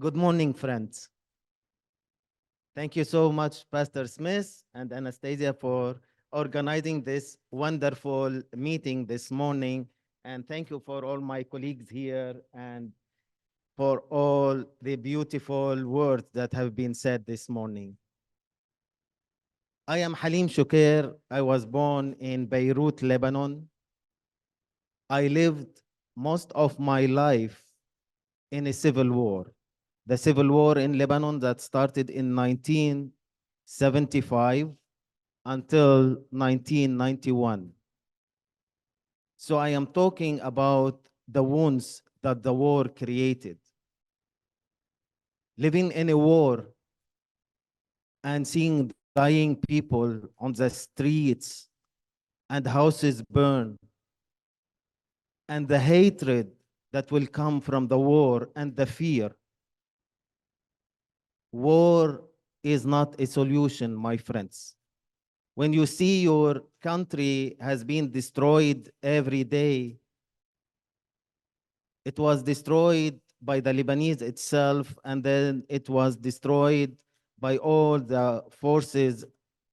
Good morning, friends. Thank you so much, Pastor Smith and Anastasia, for organizing this wonderful meeting this morning. And thank you for all my colleagues here and for all the beautiful words that have been said this morning. I am Halim Shukair. I was born in Beirut, Lebanon. I lived most of my life in a civil war. The civil war in Lebanon that started in 1975 until 1991. So I am talking about the wounds that the war created. Living in a war and seeing dying people on the streets and houses burn, and the hatred that will come from the war and the fear. War is not a solution, my friends. When you see your country has been destroyed every day, it was destroyed by the Lebanese itself, and then it was destroyed by all the forces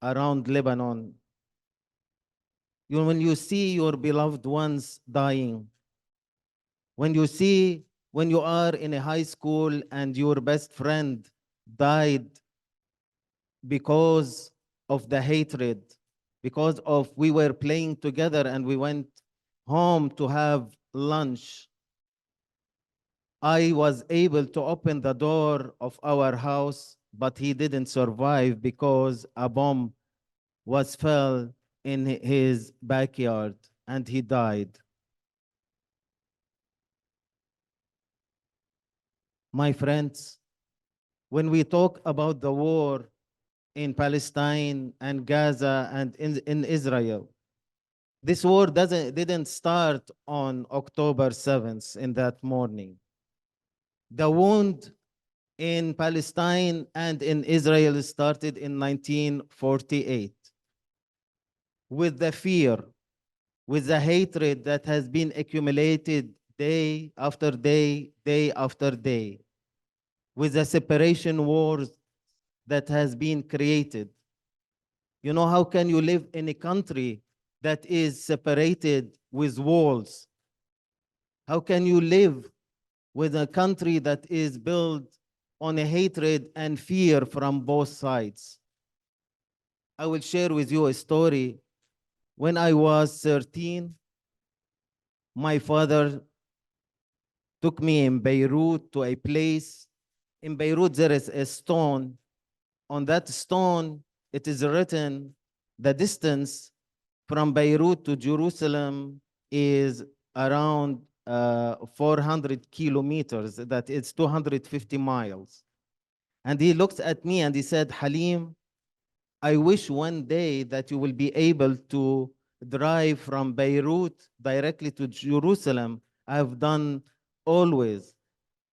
around Lebanon. When you see your beloved ones dying, when you are in a high school and your best friend died because of the hatred, because of we were playing together and we went home to have lunch. I was able to open the door of our house, but he didn't survive because a bomb was fell in his backyard and he died. My friends, when we talk about the war in Palestine and Gaza and in Israel, this war didn't start on October 7th in that morning. The wound in Palestine and in Israel started in 1948 with the fear, with the hatred that has been accumulated day after day, day after day, with the separation wars that has been created. You know, how can you live in a country that is separated with walls? How can you live with a country that is built on a hatred and fear from both sides? I will share with you a story. When I was 13, my father took me in Beirut to a place. In Beirut, there is a stone. On that stone, it is written the distance from Beirut to Jerusalem is around 400 kilometers. That is 250 miles. And he looked at me and he said, Halim, I wish one day that you will be able to drive from Beirut directly to Jerusalem. I've done always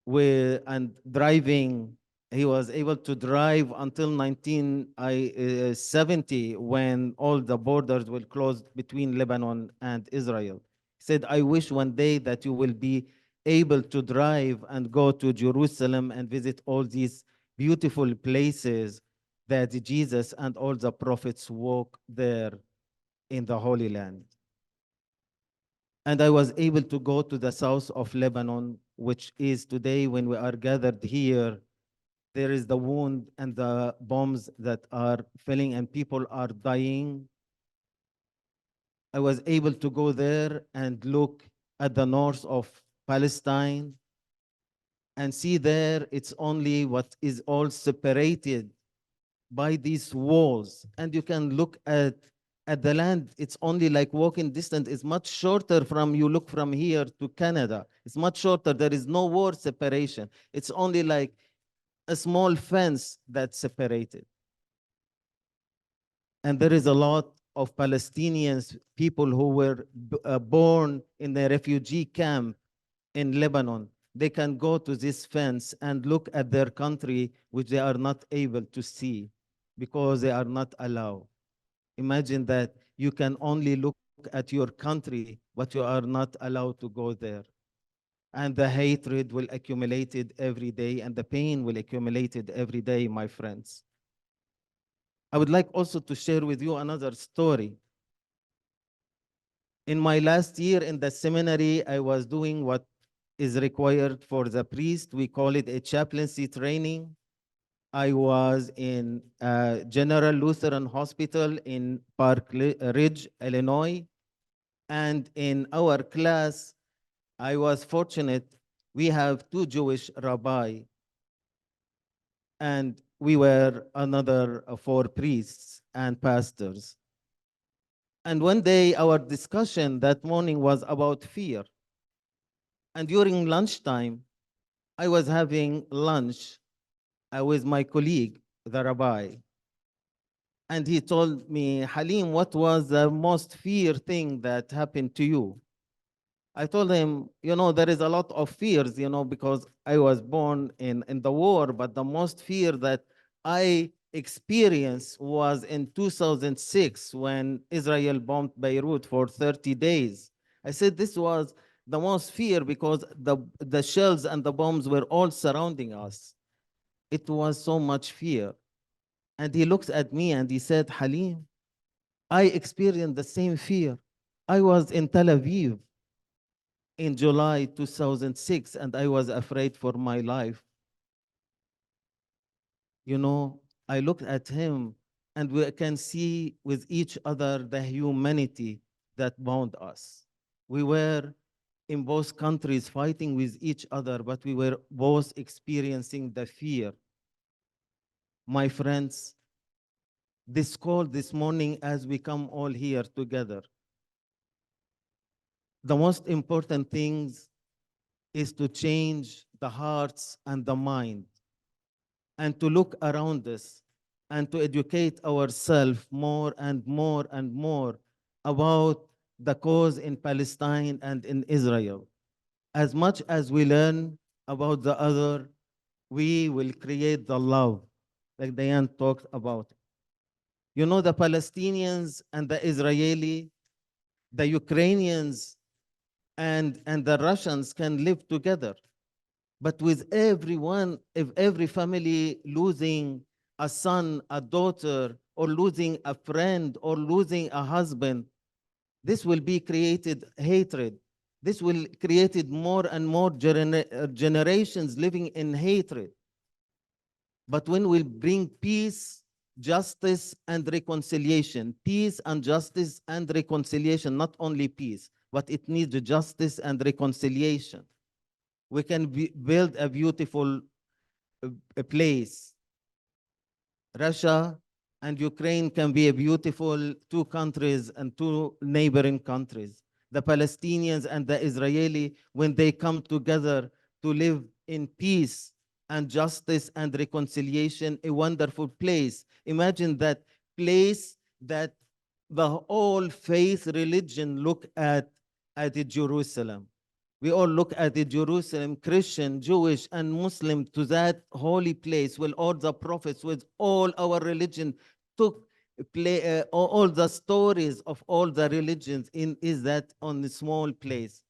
with and driving. He was able to drive until 1970 when all the borders were closed between Lebanon and Israel. He said, I wish one day that you will be able to drive and go to Jerusalem and visit all these beautiful places that Jesus and all the prophets walk there in the Holy Land. And I was able to go to the south of Lebanon, which is today when we are gathered here, there is the wound and the bombs that are falling and people are dying. I was able to go there and look at the north of Palestine and see there it's only what is all separated by these walls. And you can look at the land, it's only like walking distance. It's much shorter from you look from here to Canada. It's much shorter. There is no war separation. It's only like a small fence that's separated. And there is a lot of Palestinians, people who were born in the refugee camp in Lebanon. They can go to this fence and look at their country, which they are not able to see because they are not allowed. Imagine that you can only look at your country, but you are not allowed to go there. and the hatred will accumulate it every day, and the pain will accumulate it every day, my friends. I would like also to share with you another story. In my last year in the seminary, I was doing what is required for the priest. We call it a chaplaincy training. I was in General Lutheran Hospital in Park Ridge, Illinois. And in our class, I was fortunate. We have two Jewish rabbis, and we were another four priests and pastors. And one day, our discussion that morning was about fear. And during lunchtime, I was having lunch with my colleague, the rabbi. And he told me, Halim, what was the most fear thing that happened to you? I told him, there is a lot of fears, because I was born in the war, but the most fear that I experienced was in 2006 when Israel bombed Beirut for 30 days. I said this was the most fear because the shells and the bombs were all surrounding us. It was so much fear. And he looks at me and he said, Halim, I experienced the same fear. I was in Tel Aviv in July 2006, and I was afraid for my life. I looked at him, and we can see with each other the humanity that bound us. We were in both countries fighting with each other, but we were both experiencing the fear. My friends, this call this morning as we come all here together, the most important things is to change the hearts and the mind and to look around us and to educate ourselves more and more and more about the cause in Palestine and in Israel. As much as we learn about the other, we will create the love, like Diane talked about. The Palestinians and the Israeli, the Ukrainians and the Russians can live together. But with everyone, if every family losing a son, a daughter, or losing a friend, or losing a husband, this will be created hatred. This will created more and more generations living in hatred. But when we bring peace, justice, and reconciliation, peace and justice and reconciliation, not only peace, but it needs justice and reconciliation. We can build a beautiful place. Russia and Ukraine can be a beautiful two countries and two neighboring countries. The Palestinians and the Israeli, when they come together to live in peace and justice and reconciliation, a wonderful place. Imagine that place that the whole faith religion look at Jerusalem. We all look at the Jerusalem, Christian, Jewish, and Muslim, to that holy place where all the prophets, with all our religion, took all the stories of all the religions is that on the small place.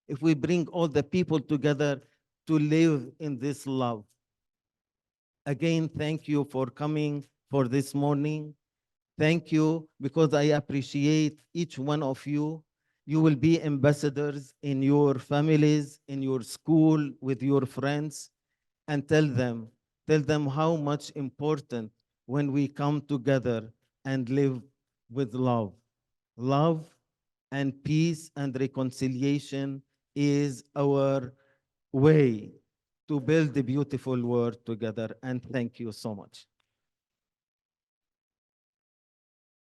If we bring all the people together to live in this love. Again, thank you for coming for this morning. Thank you because I appreciate each one of you. You will be ambassadors in your families, in your school, with your friends, and tell them how much important when we come together and live with love. Love and peace and reconciliation is our way to build a beautiful world together. And thank you so much.